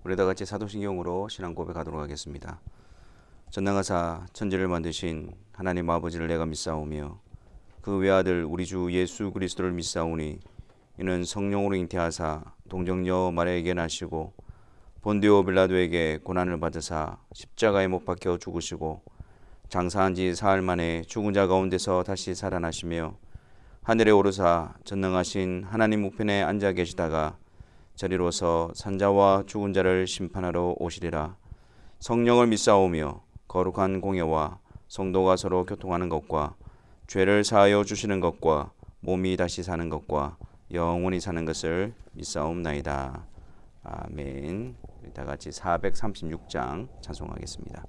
우리 다 같이 사도신경으로 신앙 고백하도록 하겠습니다. 전능하사 천지를 만드신 하나님 아버지를 내가 믿사오며 그 외아들 우리 주 예수 그리스도를 믿사오니 이는 성령으로 잉태하사 동정녀 마리아에게 나시고 본디오 빌라도에게 고난을 받으사 십자가에 못 박혀 죽으시고 장사한 지 사흘 만에 죽은 자 가운데서 다시 살아나시며 하늘에 오르사 전능하신 하나님 우편에 앉아 계시다가 저리로서 산자와 죽은 자를 심판하러 오시리라. 성령을 믿사오며 거룩한 공예와 성도가 서로 교통하는 것과 죄를 사하여 주시는 것과 몸이 다시 사는 것과 영원히 사는 것을 믿사옵나이다. 아멘. 다 같이 436장 찬송하겠습니다.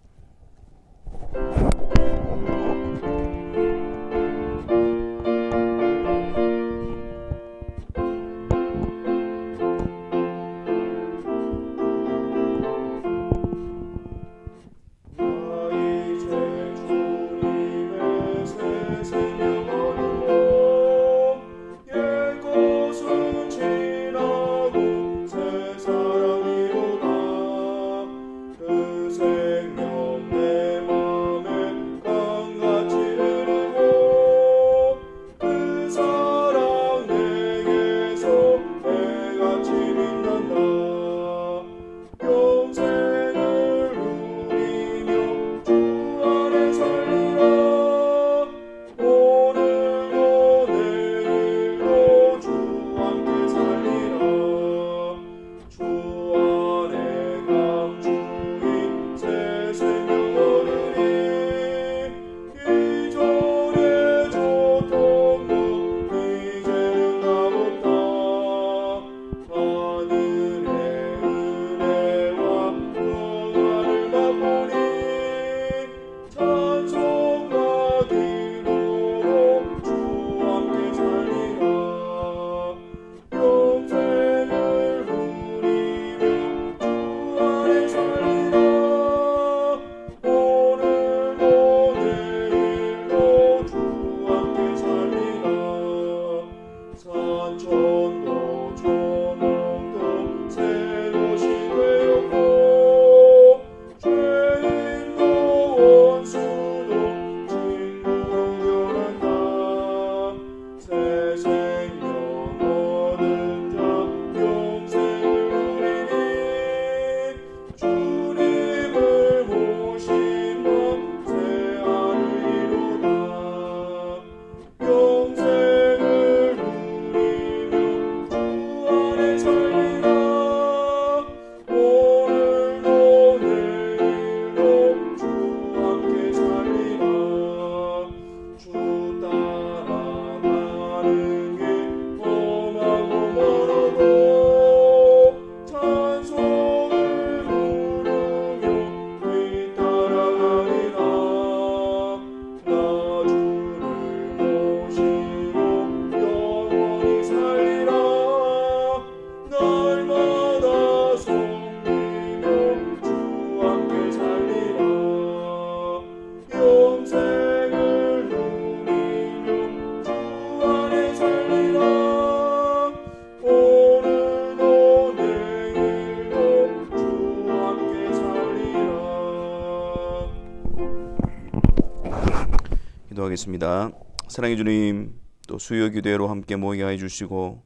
기도하겠습니다. 사랑해 주님, 또 수요 기도회로 함께 모이게 해주시고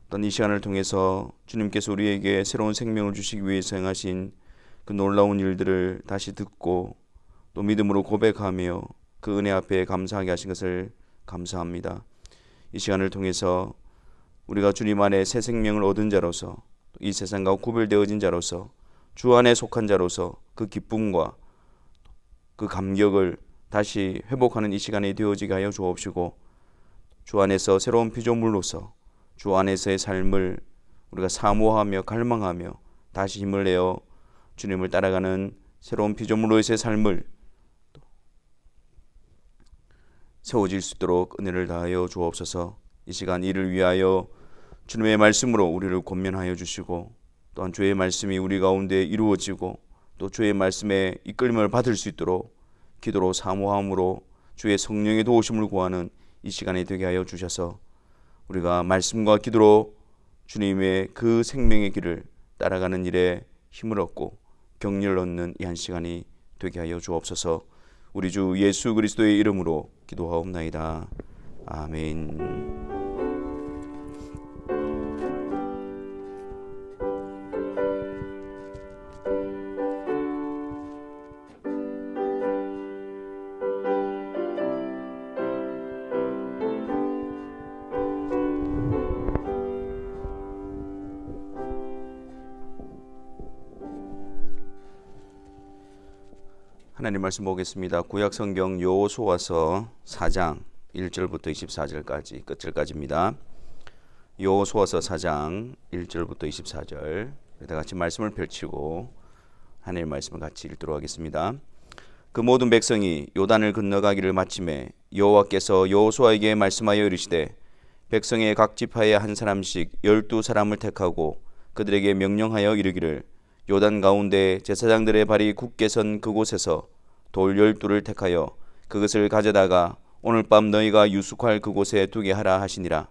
또한 이 시간을 통해서 주님께서 우리에게 새로운 생명을 주시기 위해서 행하신 그 놀라운 일들을 다시 듣고 또 믿음으로 고백하며 그 은혜 앞에 감사하게 하신 것을 감사합니다. 이 시간을 통해서 우리가 주님 안에 새 생명을 얻은 자로서 이 세상과 구별되어진 자로서 주 안에 속한 자로서 그 기쁨과 그 감격을 다시 회복하는 이 시간이 되어지게 하여 주옵시고 주 안에서 새로운 피조물로서 주 안에서의 삶을 우리가 사모하며 갈망하며 다시 힘을 내어 주님을 따라가는 새로운 피조물로서의 삶을 세워질 수 있도록 은혜를 다하여 주옵소서. 이 시간 이를 위하여 주님의 말씀으로 우리를 권면하여 주시고 또한 주의 말씀이 우리 가운데 이루어지고 또 주의 말씀에 이끌림을 받을 수 있도록 기도로 사모함으로 주의 성령의 도우심을 구하는 이 시간이 되게 하여 주셔서 우리가 말씀과 기도로 주님의 그 생명의 길을 따라가는 일에 힘을 얻고 격려를 얻는 이 한 시간이 되게 하여 주옵소서. 우리 주 예수 그리스도의 이름으로 기도하옵나이다. 아멘. 하나님 말씀 보겠습니다. 구약 성경 여호수아서 4장 1절부터 24절까지 끝절까지입니다. 여호수아서 4장 1절부터 24절 다 같이 말씀을 펼치고 하나님의 말씀을 같이 읽도록 하겠습니다. 그 모든 백성이 요단을 건너가기를 마침에 여호와께서 여호수아에게 말씀하여 이르시되 백성의 각 지파에 한 사람씩 12사람을 택하고 그들에게 명령하여 이르기를 요단 가운데 제사장들의 발이 굳게 선 그곳에서 돌 12를 택하여 그것을 가져다가 오늘 밤 너희가 유숙할 그곳에 두게 하라 하시니라.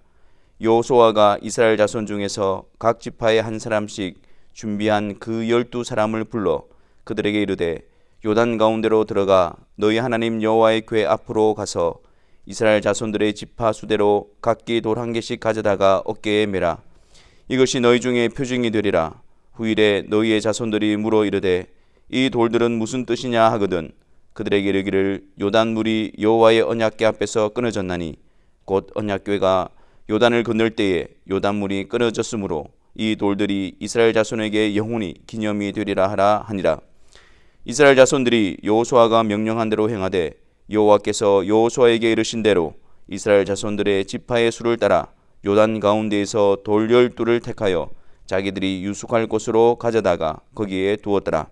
여호수아가 이스라엘 자손 중에서 각 지파에 한 사람씩 준비한 그 12사람을 불러 그들에게 이르되 요단 가운데로 들어가 너희 하나님 여호와의 궤 앞으로 가서 이스라엘 자손들의 지파 수대로 각기 돌 한 개씩 가져다가 어깨에 매라. 이것이 너희 중에 표징이 되리라. 후일에 너희의 자손들이 물어 이르되 이 돌들은 무슨 뜻이냐 하거든 그들에게 이르기를 요단물이 여호와의 언약궤 앞에서 끊어졌나니 곧 언약궤가 요단을 건널 때에 요단물이 끊어졌으므로 이 돌들이 이스라엘 자손에게 영원히 기념이 되리라 하라 하니라. 이스라엘 자손들이 여호수아가 명령한 대로 행하되 여호와께서 여호수아에게 이르신 대로 이스라엘 자손들의 지파의 수를 따라 요단 가운데에서 돌 12를 택하여 자기들이 유숙할 곳으로 가져다가 거기에 두었더라.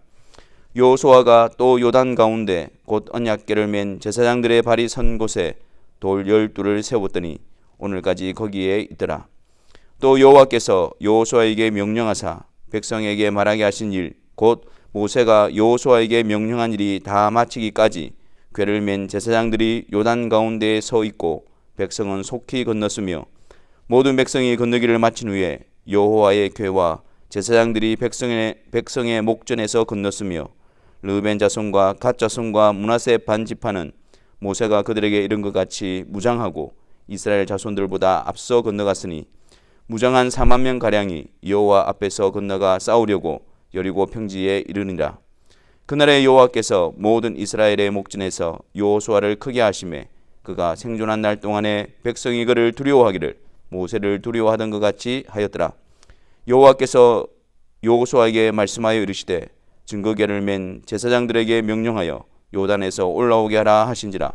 여호수아가 또 요단 가운데 곧 언약궤를 맨 제사장들의 발이 선 곳에 돌 12를 세웠더니 오늘까지 거기에 있더라. 또 여호와께서 여호수아에게 명령하사 백성에게 말하게 하신 일 곧 모세가 여호수아에게 명령한 일이 다 마치기까지 궤를 맨 제사장들이 요단 가운데에 서 있고 백성은 속히 건넜으며 모든 백성이 건너기를 마친 후에 여호와의 궤와 제사장들이 백성의 목전에서 건넜으며 르벤 자손과 갓 자손과 므낫세 반 지파는 모세가 그들에게 이른 것 같이 무장하고 이스라엘 자손들보다 앞서 건너갔으니 무장한 4만 명 가량이 여호와 앞에서 건너가 싸우려고 여리고 평지에 이르니라. 그날에 여호와께서 모든 이스라엘의 목전에서 여호수아를 크게 하시매 그가 생존한 날 동안에 백성이 그를 두려워하기를 모세를 두려워하던 것 같이 하였더라. 여호와께서 여호수아에게 말씀하여 이르시되 증거궤를 맨 제사장들에게 명령하여 요단에서 올라오게 하라 하신지라.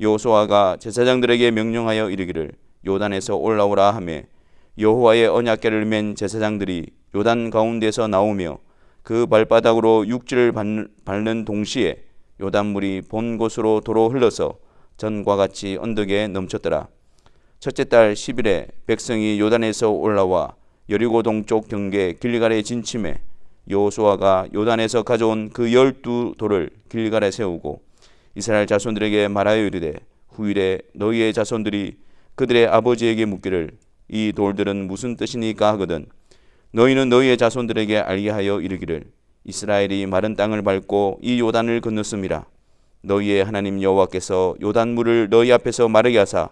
여호수아가 제사장들에게 명령하여 이르기를 요단에서 올라오라 하매 여호와의 언약궤를 맨 제사장들이 요단 가운데서 나오며 그 발바닥으로 육지를 밟는 동시에 요단물이 본 곳으로 도로 흘러서 전과 같이 언덕에 넘쳤더라. 첫째 달 10일에 백성이 요단에서 올라와 여리고 동쪽 경계 길갈에 진침해 여호수아가 요단에서 가져온 그 12돌을 길갈에 세우고 이스라엘 자손들에게 말하여 이르되 후일에 너희의 자손들이 그들의 아버지에게 묻기를 이 돌들은 무슨 뜻이니까 하거든 너희는 너희의 자손들에게 알게 하여 이르기를 이스라엘이 마른 땅을 밟고 이 요단을 건넜음이라. 너희의 하나님 여호와께서 요단물을 너희 앞에서 마르게 하사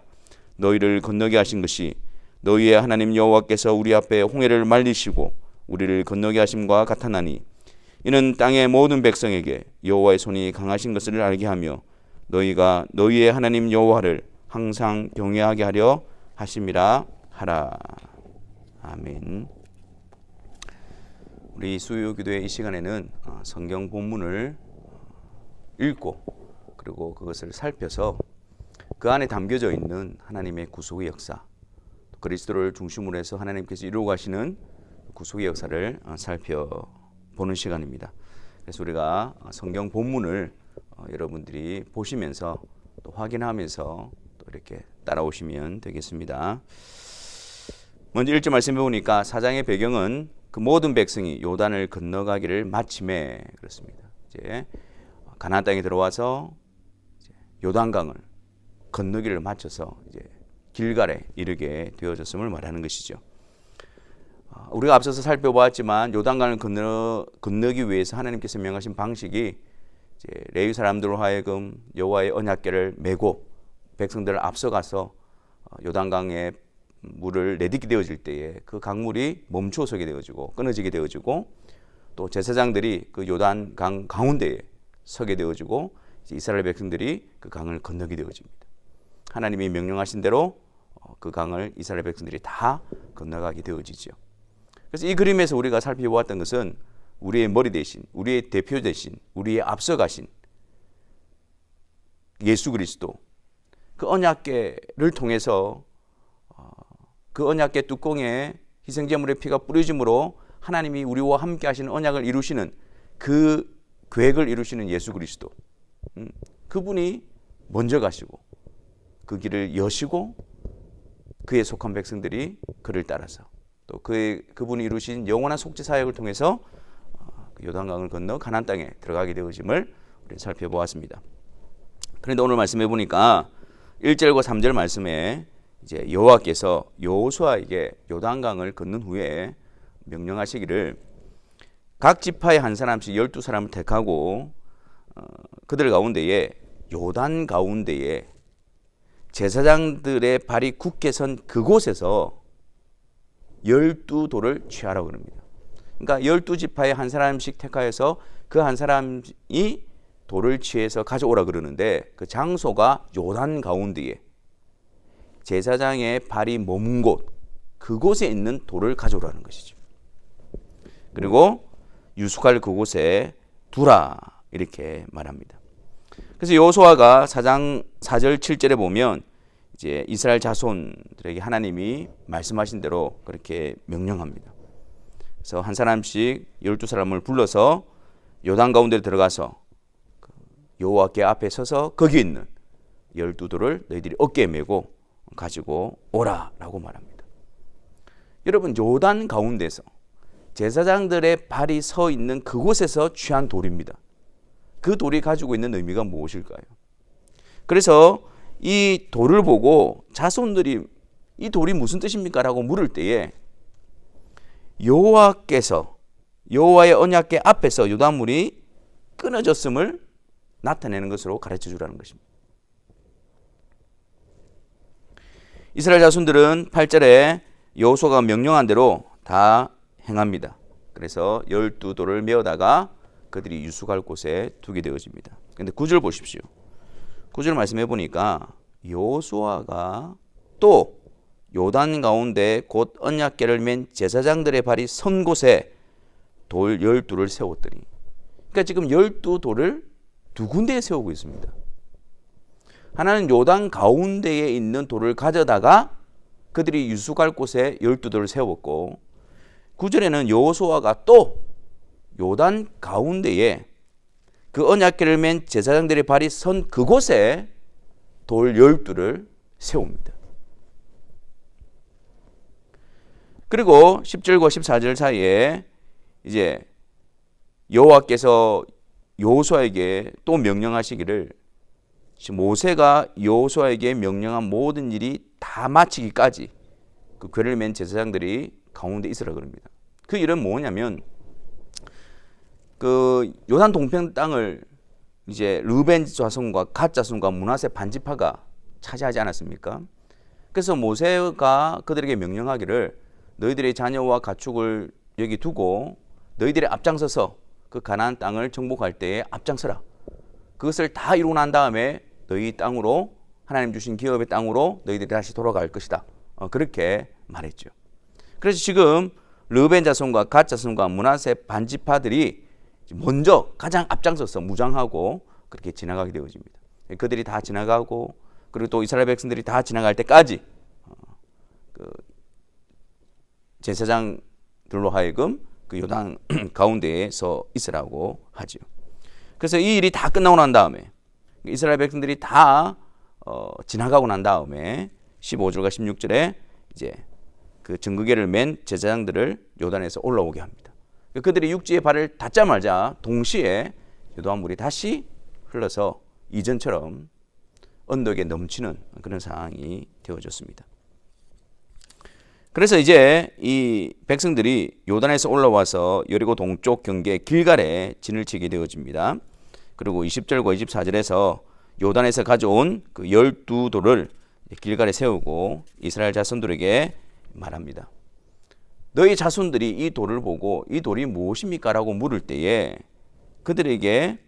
너희를 건너게 하신 것이 너희의 하나님 여호와께서 우리 앞에 홍해를 말리시고 우리를 건너게 하심과 같았나니 이는 땅의 모든 백성에게 여호와의 손이 강하신 것을 알게 하며 너희가 너희의 하나님 여호와를 항상 경외하게 하려 하심이라 하라. 아멘. 우리 수요기도의 이 시간에는 성경 본문을 읽고 그리고 그것을 살펴서 그 안에 담겨져 있는 하나님의 구속의 역사, 그리스도를 중심으로 해서 하나님께서 이루어 가시는 구속의 역사를 살펴보는 시간입니다. 그래서 우리가 성경 본문을 여러분들이 보시면서 또 확인하면서 또 이렇게 따라오시면 되겠습니다. 먼저 1절 말씀해 보니까 사장의 배경은 그 모든 백성이 요단을 건너가기를 마침에 그렇습니다. 이제 가나안 땅에 들어와서 요단강을 건너기를 마쳐서 이제 길갈에 이르게 되어졌음을 말하는 것이죠. 우리가 앞서서 살펴보았지만 요단강을 건너기 위해서 하나님께서 명하신 방식이 이제 레위 사람들로 하여금 여호와의 언약궤를 메고 백성들을 앞서가서 요단강에 물을 내딛게 되어질 때에 그 강물이 멈추어 서게 되어지고 끊어지게 되어지고 또 제사장들이 그 요단강 가운데에 서게 되어지고 이스라엘 백성들이 그 강을 건너게 되어집니다. 하나님이 명령하신 대로 그 강을 이스라엘 백성들이 다 건너가게 되어지죠. 그래서 이 그림에서 우리가 살펴보았던 것은 우리의 머리 대신, 우리의 대표 대신, 우리의 앞서가신 예수 그리스도, 그 언약궤를 통해서 그 언약궤 뚜껑에 희생제물의 피가 뿌려짐으로 하나님이 우리와 함께 하시는 언약을 이루시는 그 계획을 이루시는 예수 그리스도, 그분이 먼저 가시고 그 길을 여시고 그에 속한 백성들이 그를 따라서 또 그분이 이루신 영원한 속죄 사역을 통해서 요단강을 건너 가나안 땅에 들어가게 되어짐을 우리 살펴보았습니다. 그런데 오늘 말씀해 보니까 1절과 3절 말씀에 이제 여호와께서 여호수아에게 요단강을 건넌 후에 명령하시기를 각 지파의 한 사람씩 12사람을 택하고 그들 가운데에 요단 가운데에 제사장들의 발이 굳게 선 그곳에서 12돌을 취하라고 합니다. 그러니까 12지파의 한 사람씩 택하여서 그 한 사람이 돌을 취해서 가져오라 그러는데 그 장소가 요단 가운데에 제사장의 발이 머문 곳, 그곳에 있는 돌을 가져오라는 것이죠. 그리고 유숙할 그곳에 두라 이렇게 말합니다. 그래서 여호수아가 4장 4절 7절에 보면 이제 이스라엘 자손들에게 하나님이 말씀하신 대로 그렇게 명령합니다. 그래서 한 사람씩 12사람을 불러서 요단 가운데 들어가서 여호와께 앞에 서서 거기 있는 12돌을 너희들이 어깨에 메고 가지고 오라라고 말합니다. 여러분, 요단 가운데서 제사장들의 발이 서 있는 그곳에서 취한 돌입니다. 그 돌이 가지고 있는 의미가 무엇일까요? 그래서 이 돌을 보고 자손들이 이 돌이 무슨 뜻입니까? 라고 물을 때에 여호와께서 여호와의 언약궤 앞에서 요단물이 끊어졌음을 나타내는 것으로 가르쳐 주라는 것입니다. 이스라엘 자손들은 8절에 여호수아가 명령한 대로 다 행합니다. 그래서 12돌을 메어다가 그들이 유숙할 곳에 두게 되어집니다. 그런데 9절 보십시오. 9절 말씀해 보니까 여호수아가 또 요단 가운데 곧 언약궤를 맨 제사장들의 발이 선 곳에 돌 12돌을 세웠더니, 그러니까 지금 12돌을 두 군데에 세우고 있습니다. 하나는 요단 가운데에 있는 돌을 가져다가 그들이 유숙할 곳에 12돌을 세웠고, 9절에는 여호수아가 또 요단 가운데에 그 언약궤를 맨 제사장들의 발이 선 그곳에 돌 12를 세웁니다. 그리고 10절과 14절 사이에 이제 여호와께서 여호수아에게 또 명령하시기를 모세가 여호수아에게 명령한 모든 일이 다 마치기까지 그 궤를 맨 제사장들이 가운데 있으라 그럽니다. 그 일은 뭐냐면 그 요단 동편 땅을 이제 르벤 자손과 갓 자손과 므낫세 반지파가 차지하지 않았습니까? 그래서 모세가 그들에게 명령하기를 너희들의 자녀와 가축을 여기 두고 너희들이 앞장서서 그 가나안 땅을 정복할 때에 앞장서라. 그것을 다 이루고 난 다음에 너희 땅으로, 하나님 주신 기업의 땅으로 너희들이 다시 돌아갈 것이다. 그렇게 말했죠. 그래서 지금 르벤 자손과 갓 자손과 므낫세 반지파들이 먼저 가장 앞장서서 무장하고 그렇게 지나가게 되어집니다. 그들이 다 지나가고, 그리고 또 이스라엘 백성들이 다 지나갈 때까지 그 제사장들로 하여금 그 요단 가운데에 서 있으라고 하죠. 그래서 이 일이 다 끝나고 난 다음에 이스라엘 백성들이 다 지나가고 난 다음에 15절과 16절에 이제 그 증거궤를 맨 제사장들을 요단에서 올라오게 합니다. 그들이 육지에 발을 닿자마자 동시에 요단물이 다시 흘러서 이전처럼 언덕에 넘치는 그런 상황이 되어졌습니다. 그래서 이제 이 백성들이 요단에서 올라와서 여리고 동쪽 경계 길갈에 진을 치게 되어집니다. 그리고 20절과 24절에서 요단에서 가져온 그 12돌을 길갈에 세우고 이스라엘 자손들에게 말합니다. 너희 자손들이 이 돌을 보고 이 돌이 무엇입니까? 라고 물을 때에 그들에게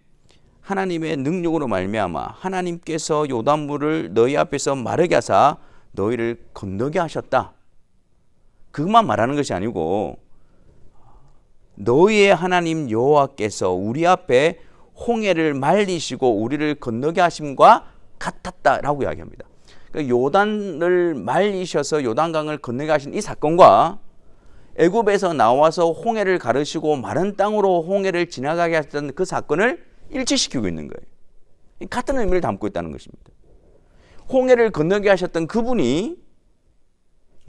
하나님의 능력으로 말미암아 하나님께서 요단물을 너희 앞에서 마르게 하사 너희를 건너게 하셨다. 그것만 말하는 것이 아니고 너희의 하나님 여호와께서 우리 앞에 홍해를 말리시고 우리를 건너게 하심과 같았다라고 이야기합니다. 그러니까 요단을 말리셔서 요단강을 건너게 하신 이 사건과 애굽에서 나와서 홍해를 가르시고 마른 땅으로 홍해를 지나가게 하셨던 그 사건을 일치시키고 있는 거예요. 같은 의미를 담고 있다는 것입니다. 홍해를 건너게 하셨던 그분이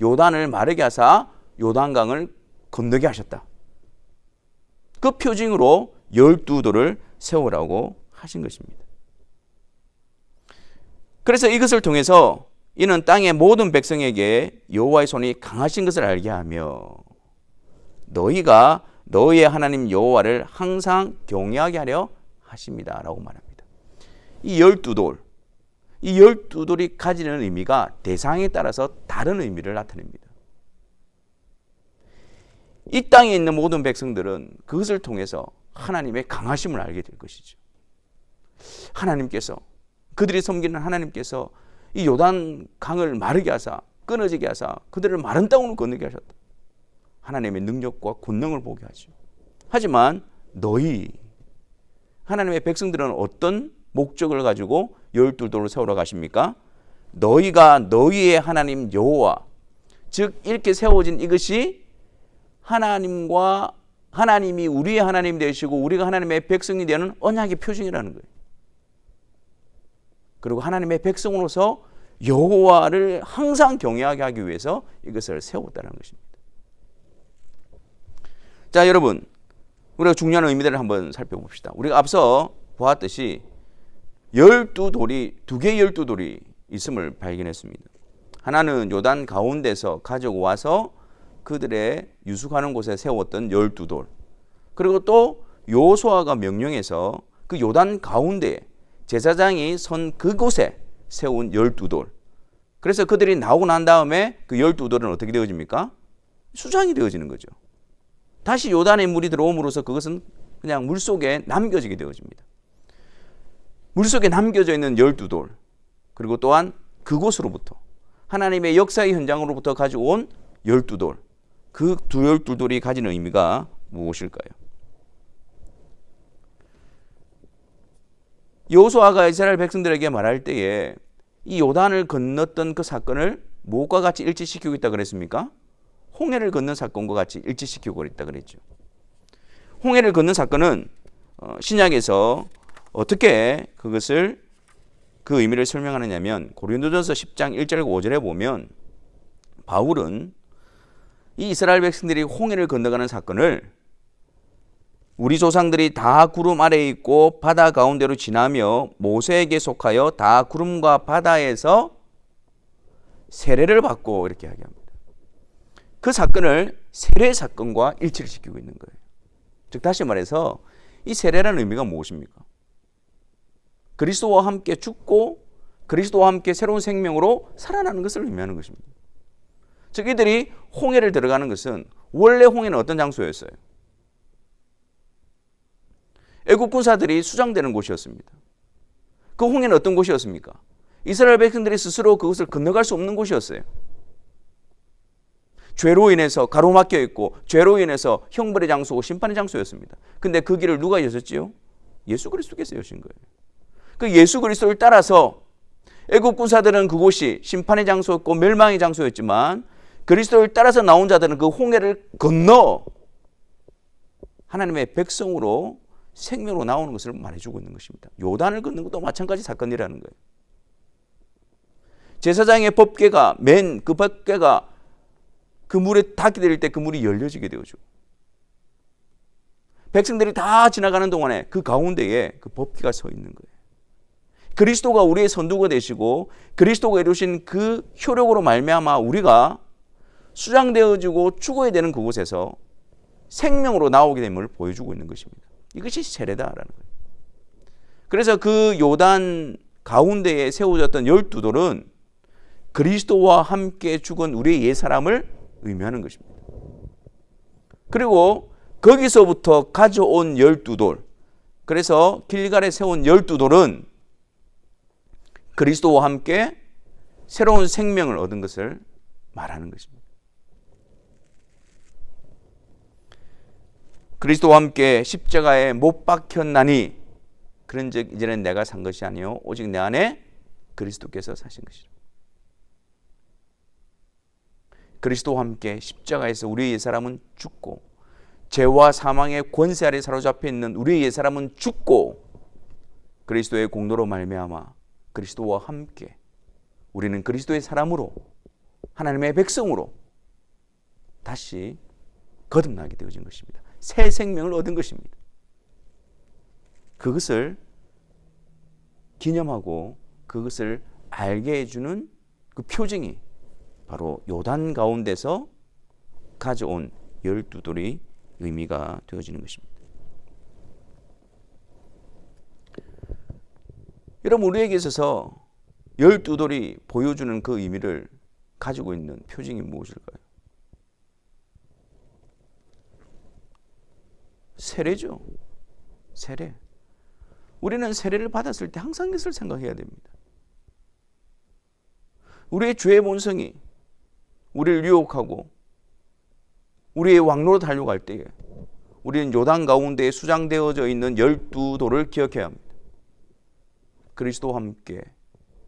요단을 마르게 하사 요단강을 건너게 하셨다. 그 표징으로 12돌을 세우라고 하신 것입니다. 그래서 이것을 통해서 이는 땅의 모든 백성에게 여호와의 손이 강하신 것을 알게 하며 너희가 너희의 하나님 여호와를 항상 경외하게 하려 하십니다. 라고 말합니다. 이 12돌, 이 12돌이 가지는 의미가 대상에 따라서 다른 의미를 나타냅니다. 이 땅에 있는 모든 백성들은 그것을 통해서 하나님의 강하심을 알게 될 것이죠. 하나님께서, 그들이 섬기는 하나님께서 이 요단 강을 마르게 하사 끊어지게 하사 그들을 마른 땅으로 건너게 하셨다. 하나님의 능력과 권능을 보게 하죠. 하지만 너희 하나님의 백성들은 어떤 목적을 가지고 12돌을 세우러 가십니까? 너희가 너희의 하나님 여호와, 즉 이렇게 세워진 이것이 하나님이 우리의 하나님 되시고 우리가 하나님의 백성이 되는 언약의 표징이라는 거예요. 그리고 하나님의 백성으로서 여호와를 항상 경외하게 하기 위해서 이것을 세웠다는 것입니다. 자, 여러분, 우리가 중요한 의미들을 한번 살펴봅시다. 우리가 앞서 보았듯이 12돌이, 두 개의 12돌이 있음을 발견했습니다. 하나는 요단 가운데서 가지고 와서 그들의 유숙하는 곳에 세웠던 12돌. 그리고 또 여호수아가 명령해서 그 요단 가운데 제사장이 선 그곳에 세운 12돌. 그래서 그들이 나오고 난 다음에 그 12돌은 어떻게 되어집니까? 수장이 되어지는 거죠. 다시 요단의 물이 들어옴으로써 그것은 그냥 물속에 남겨지게 되어집니다. 물속에 남겨져 있는 12돌, 그리고 또한 그곳으로부터 하나님의 역사의 현장으로부터 가져온 12돌, 그 두 12돌이 가지는 의미가 무엇일까요? 여호수아가 이스라엘 백성들에게 말할 때에 이 요단을 건넜던 그 사건을 무엇과 같이 일치시키고 있다 그랬습니까? 홍해를 건넌 사건과 같이 일치시키고 있다 그랬죠. 홍해를 건넌 사건은 신약에서 어떻게 그것을 그 의미를 설명하느냐면 고린도전서 10장 1절과 5절에 보면 바울은 이 이스라엘 백성들이 홍해를 건너가는 사건을 우리 조상들이 다 구름 아래에 있고 바다 가운데로 지나며 모세에게 속하여 다 구름과 바다에서 세례를 받고 이렇게 이야기합니다. 그 사건을 세례 사건과 일치를 시키고 있는 거예요. 즉 다시 말해서 이 세례라는 의미가 무엇입니까? 그리스도와 함께 죽고 그리스도와 함께 새로운 생명으로 살아나는 것을 의미하는 것입니다. 즉 이들이 홍해를 들어가는 것은 원래 홍해는 어떤 장소였어요? 애국 군사들이 수장되는 곳이었습니다. 그 홍해는 어떤 곳이었습니까? 이스라엘 백성들이 스스로 그것을 건너갈 수 없는 곳이었어요. 죄로 인해서 가로막혀 있고 죄로 인해서 형벌의 장소고 심판의 장소였습니다. 근데 그 길을 누가 여셨지요? 예수 그리스도께서 여신 거예요. 그 예수 그리스도를 따라서 애국 군사들은 그곳이 심판의 장소였고 멸망의 장소였지만 그리스도를 따라서 나온 자들은 그 홍해를 건너 하나님의 백성으로 생명으로 나오는 것을 말해주고 있는 것입니다. 요단을 건너는 것도 마찬가지 사건이라는 거예요. 제사장의 법궤가 맨 그 법궤가 그 물에 닿게 될 때 그 물이 열려지게 되어죠. 백성들이 다 지나가는 동안에 그 가운데에 그 법궤가 서 있는 거예요. 그리스도가 우리의 선두가 되시고 그리스도가 이루신 그 효력으로 말미암아 우리가 수장되어지고 죽어야 되는 그곳에서 생명으로 나오게 됨을 보여주고 있는 것입니다. 이것이 세례다라는 거예요. 그래서 그 요단 가운데에 세워졌던 12돌은 그리스도와 함께 죽은 우리의 옛사람을 의미하는 것입니다. 그리고 거기서부터 가져온 12돌, 그래서 길갈에 세운 12돌은 그리스도와 함께 새로운 생명을 얻은 것을 말하는 것입니다. 그리스도와 함께 십자가에 못 박혔나니 그런즉 이제는 내가 산 것이 아니요 오직 내 안에 그리스도께서 사신 것이라. 그리스도와 함께 십자가에서 우리의 옛사람은 죽고 죄와 사망의 권세 아래 사로잡혀 있는 우리의 옛사람은 죽고 그리스도의 공로로 말미암아 그리스도와 함께 우리는 그리스도의 사람으로 하나님의 백성으로 다시 거듭나게 되어진 것입니다. 새 생명을 얻은 것입니다. 그것을 기념하고 그것을 알게 해주는 그 표징이 바로 요단 가운데서 가져온 12돌이 의미가 되어지는 것입니다. 여러분, 우리에게 있어서 12돌이 보여주는 그 의미를 가지고 있는 표징이 무엇일까요? 세례죠. 세례. 우리는 세례를 받았을 때 항상 이것을 생각해야 됩니다. 우리의 죄의 본성이 우리를 유혹하고 우리의 왕로로 달려갈 때에 우리는 요단 가운데에 수장되어져 있는 12돌을 기억해야 합니다. 그리스도와 함께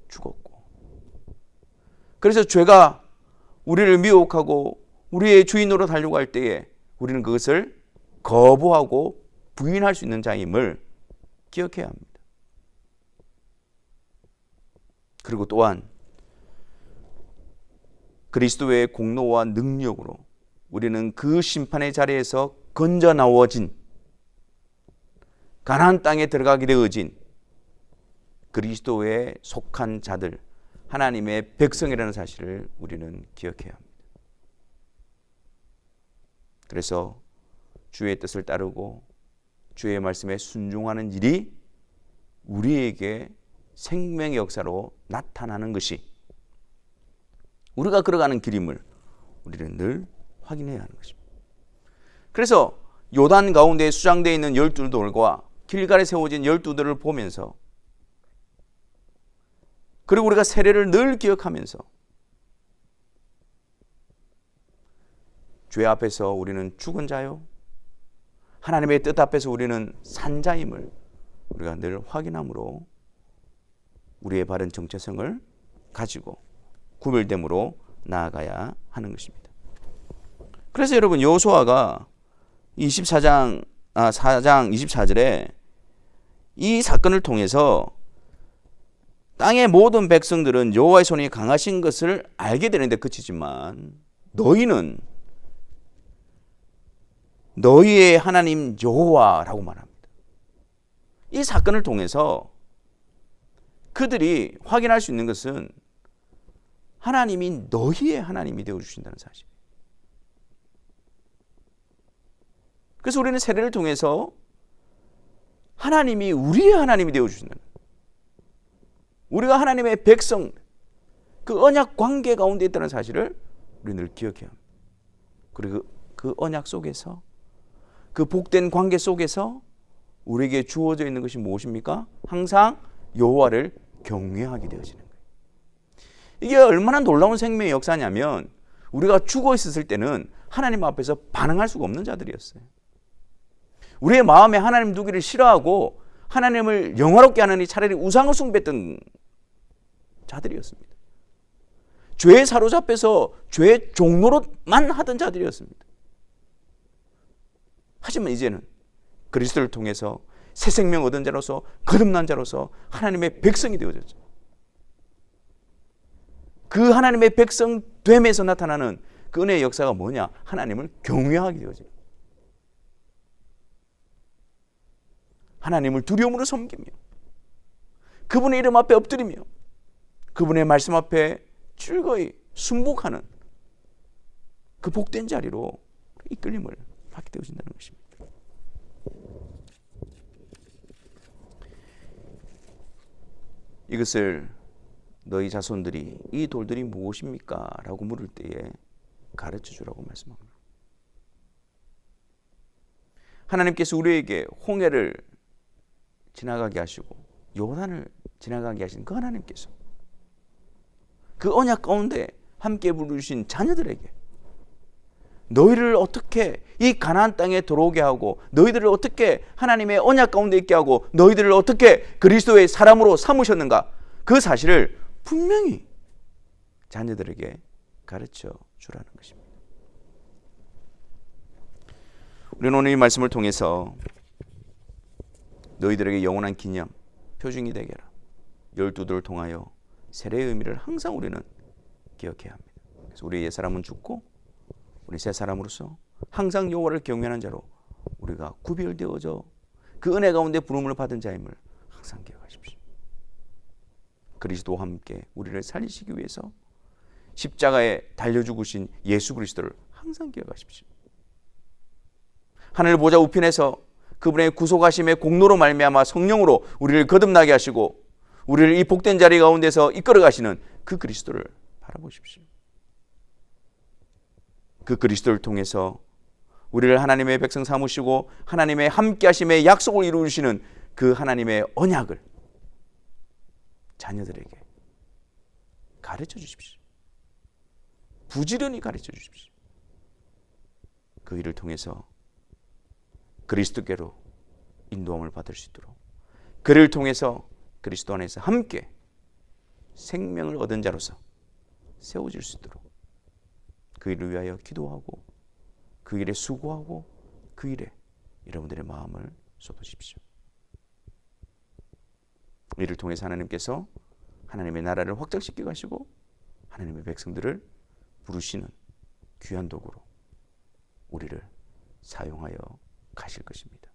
죽었고, 그래서 죄가 우리를 미혹하고 우리의 주인으로 달려갈 때에 우리는 그것을 거부하고 부인할 수 있는 자임을 기억해야 합니다. 그리고 또한 그리스도의 공로와 능력으로 우리는 그 심판의 자리에서 건져 나와진 가나안 땅에 들어가게 되어진 그리스도에 속한 자들, 하나님의 백성이라는 사실을 우리는 기억해야 합니다. 그래서 주의 뜻을 따르고 주의 말씀에 순종하는 일이 우리에게 생명의 역사로 나타나는 것이 우리가 걸어가는 길임을 우리는 늘 확인해야 하는 것입니다. 그래서 요단 가운데 수장되어 있는 12돌과 길갈에 세워진 12돌을 보면서, 그리고 우리가 세례를 늘 기억하면서 죄 앞에서 우리는 죽은 자요, 하나님의 뜻 앞에서 우리는 산 자임을 우리가 늘 확인함으로 우리의 바른 정체성을 가지고 구별됨으로 나아가야 하는 것입니다. 그래서 여러분, 여호수아가 4장 24절에 이 사건을 통해서 땅의 모든 백성들은 여호와의 손이 강하신 것을 알게 되는데 그치지만 너희는 너희의 하나님 여호와라고 말합니다. 이 사건을 통해서 그들이 확인할 수 있는 것은 하나님이 너희의 하나님이 되어주신다는 사실. 그래서 우리는 세례를 통해서 하나님이 우리의 하나님이 되어주신다는, 우리가 하나님의 백성, 그 언약 관계 가운데 있다는 사실을 우리는 늘 기억해야 합니다. 그리고 그 언약 속에서, 그 복된 관계 속에서 우리에게 주어져 있는 것이 무엇입니까? 항상 여호와를 경외하게 되어지는 거예요. 이게 얼마나 놀라운 생명의 역사냐면, 우리가 죽어 있었을 때는 하나님 앞에서 반응할 수가 없는 자들이었어요. 우리의 마음에 하나님 두기를 싫어하고 하나님을 영화롭게 하느니 차라리 우상을 숭배했던 자들이었습니다. 죄에 사로잡혀서 죄의 종로로만 하던 자들이었습니다. 하지만 이제는 그리스도를 통해서 새 생명 얻은 자로서 거듭난 자로서 하나님의 백성이 되어졌죠. 그 하나님의 백성 됨에서 나타나는 그 은혜의 역사가 뭐냐? 하나님을 경외하게 되어져요. 하나님을 두려움으로 섬기며 그분의 이름 앞에 엎드리며 그분의 말씀 앞에 즐거이 순복하는 그 복된 자리로 이끌림을 받게 되어진다는 것입니다. 이것을 너희 자손들이 이 돌들이 무엇입니까? 라고 물을 때에 가르쳐 주라고 말씀합니다. 하나님께서 우리에게 홍해를 지나가게 하시고 요단을 지나가게 하신 그 하나님께서 그 언약 가운데 함께 부르신 자녀들에게 너희를 어떻게 이 가나안 땅에 들어오게 하고 너희들을 어떻게 하나님의 언약 가운데 있게 하고 너희들을 어떻게 그리스도의 사람으로 삼으셨는가, 그 사실을 분명히 자녀들에게 가르쳐 주라는 것입니다. 우리는 오늘 이 말씀을 통해서 너희들에게 영원한 기념, 표징이 되게라 12돌을 통하여 세례의 의미를 항상 우리는 기억해야 합니다. 그래서 우리의 옛사람은 죽고 우리 새 사람으로서 항상 여호와를 경외하는 자로 우리가 구별되어져 그 은혜 가운데 부름을 받은 자임을 항상 기억하십시오. 그리스도와 함께 우리를 살리시기 위해서 십자가에 달려 죽으신 예수 그리스도를 항상 기억하십시오. 하늘 보좌 우편에서 그분의 구속하심의 공로로 말미암아 성령으로 우리를 거듭나게 하시고 우리를 이 복된 자리 가운데서 이끌어 가시는 그 그리스도를 바라보십시오. 그 그리스도를 통해서 우리를 하나님의 백성 삼으시고 하나님의 함께 하심의 약속을 이루시는 그 하나님의 언약을 자녀들에게 가르쳐 주십시오. 부지런히 가르쳐 주십시오. 그 일을 통해서 그리스도께로 인도함을 받을 수 있도록, 그를 통해서 그리스도 안에서 함께 생명을 얻은 자로서 세워질 수 있도록 그 일을 위하여 기도하고 그 일에 수고하고 그 일에 여러분들의 마음을 쏟으십시오. 이를 통해서 하나님께서 하나님의 나라를 확장시켜 가시고 하나님의 백성들을 부르시는 귀한 도구로 우리를 사용하여 가실 것입니다.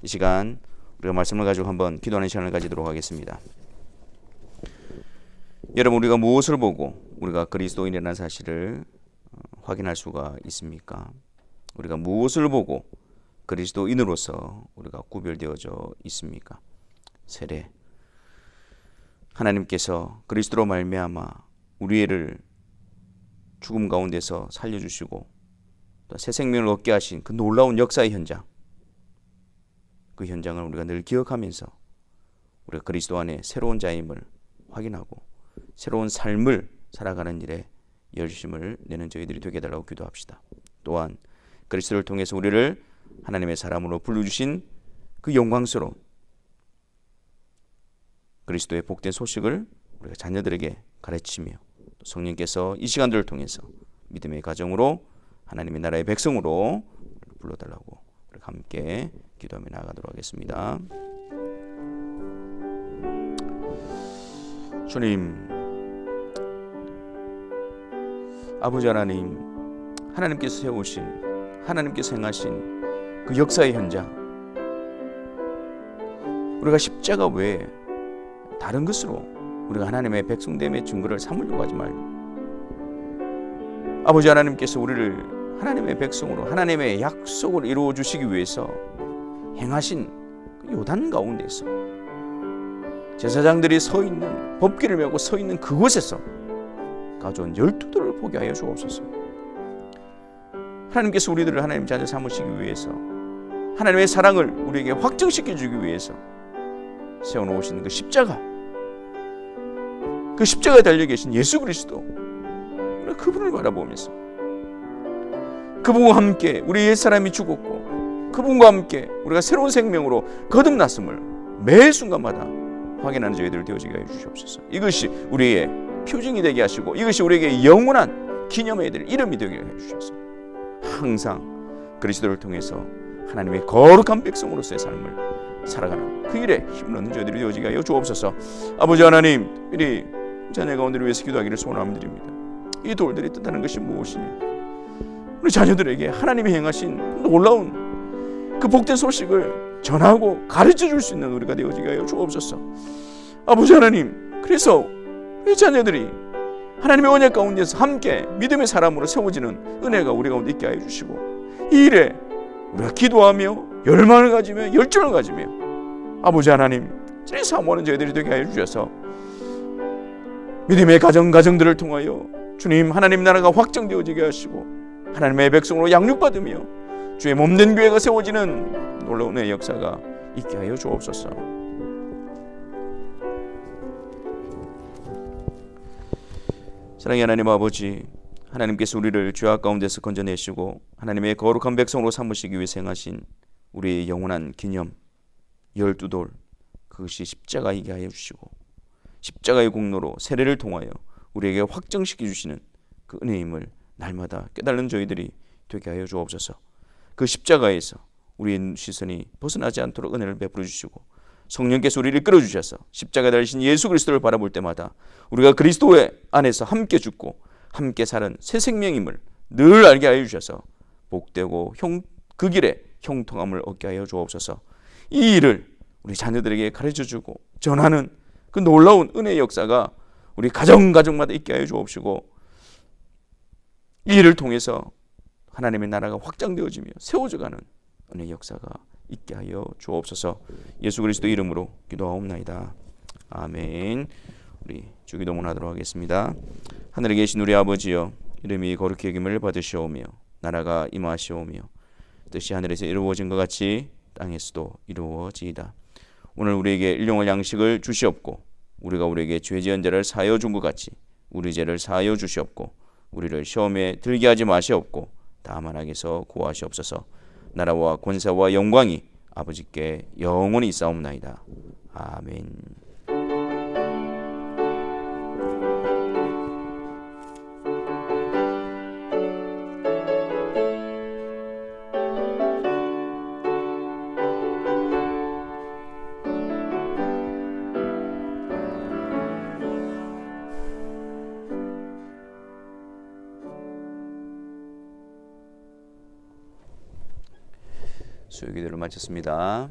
이 시간 우리가 말씀을 가지고 한번 기도하는 시간을 가지도록 하겠습니다. 여러분, 우리가 무엇을 보고 우리가 그리스도인이라는 사실을 확인할 수가 있습니까? 우리가 무엇을 보고 그리스도인으로서 우리가 구별되어져 있습니까? 세례. 하나님께서 그리스도로 말미암아 우리를 죽음 가운데서 살려주시고 또 새 생명을 얻게 하신 그 놀라운 역사의 현장, 그 현장을 우리가 늘 기억하면서 우리가 그리스도 안에 새로운 자임을 확인하고 새로운 삶을 살아가는 일에 열심을 내는 저희들이 되게 해달라고 기도합시다. 또한 그리스도를 통해서 우리를 하나님의 사람으로 불러주신 그 영광스러운 그리스도의 복된 소식을 우리가 자녀들에게 가르치며 성령께서 이 시간들을 통해서 믿음의 가정으로 하나님의 나라의 백성으로 불러달라고 우리가 함께 기도하며 나아가도록 하겠습니다. 주님, 아버지 하나님, 하나님께서 세우신, 하나님께서 행하신 그 역사의 현장, 우리가 십자가 외에 다른 것으로 우리가 하나님의 백성됨의 증거를 삼으려고 하지 말고 아버지 하나님께서 우리를 하나님의 백성으로 하나님의 약속을 이루어 주시기 위해서 행하신 그 요단 가운데서 제사장들이 서 있는, 법궤를 메고 서 있는 그곳에서 가져온 12돌을 보게 하여 주옵소서. 하나님께서 우리들을 하나님 자녀 삼으시기 위해서 하나님의 사랑을 우리에게 확증시켜 주기 위해서 세워놓으신 그 십자가, 그 십자가에 달려 계신 예수 그리스도, 우리가 그분을 바라보면서 그분과 함께 우리 옛사람이 죽었고 그분과 함께 우리가 새로운 생명으로 거듭났음을 매 순간마다 확인하는 저희들 되어지게 해 주시옵소서. 이것이 우리의 표징이 되게 하시고 이것이 우리에게 영원한 기념해야 될 이름이 되게 해 주셔서 항상 그리스도를 통해서 하나님의 거룩한 백성으로서의 삶을 살아가는 그 일에 힘을 얻는 저희들이 되어지게 하여 주옵소서. 아버지 하나님, 우리 자녀 가운데를 위해서 기도하기를 소원합니다. 이 돌들이 뜻하는 것이 무엇이니 우리 자녀들에게 하나님이 행하신 놀라운 그 복된 소식을 전하고 가르쳐 줄 수 있는 우리가 되어지게 하여 주옵소서. 아버지 하나님, 그래서 우리 자녀들이 하나님의 언약 가운데서 함께 믿음의 사람으로 세워지는 은혜가 우리 가운데 있게 하여 주시고, 이 일에 우리가 기도하며 열망을 가지며 열정을 가지며 아버지 하나님 제 사모하는 저희들이 되게 하여 주셔서 믿음의 가정들을 통하여 주님 하나님 나라가 확정되어지게 하시고 하나님의 백성으로 양육받으며 주의 몸된 교회가 세워지는 놀라운 은혜의 역사가 있게 하여 주옵소서. 사랑의 하나님 아버지, 하나님께서 우리를 죄악 가운데서 건져내시고 하나님의 거룩한 백성으로 삼으시기 위해 행하신 우리의 영원한 기념 12돌, 그것이 십자가이게 하여 주시고 십자가의 공로로 세례를 통하여 우리에게 확정시켜 주시는 그 은혜임을 날마다 깨달는 저희들이 되게 하여 주옵소서. 그 십자가에서 우리의 시선이 벗어나지 않도록 은혜를 베풀어 주시고 성령께서 우리를 끌어주셔서 십자가에 달리신 예수 그리스도를 바라볼 때마다 우리가 그리스도의 안에서 함께 죽고 함께 사는 새 생명임을 늘 알게 하여 주셔서 복되고 그 길에 형통함을 얻게 하여 주옵소서. 이 일을 우리 자녀들에게 가르쳐주고 전하는 그 놀라운 은혜의 역사가 우리 가정마다 있게 하여 주옵시고, 이 일을 통해서 하나님의 나라가 확장되어지며 세워져가는 은혜의 역사가 있게 하여 주옵소서. 예수 그리스도 이름으로 기도하옵나이다. 아멘. 우리 주기도문 하도록 하겠습니다. 하늘에 계신 우리 아버지여, 이름이 거룩히 여김을 받으시오며 나라가 임하시오며 뜻이 하늘에서 이루어진 것 같이 땅에서도 이루어지이다. 오늘 우리에게 일용할 양식을 주시옵고 우리가 우리에게 죄 지은 자를 사하여 준 것 같이 우리 죄를 사하여 주시옵고 우리를 시험에 들게 하지 마시옵고 다만 악에서 구하시옵소서. 나라와 권세와 영광이 아버지께 영원히 있사옵나이다. 아멘. 수요기도를 마쳤습니다.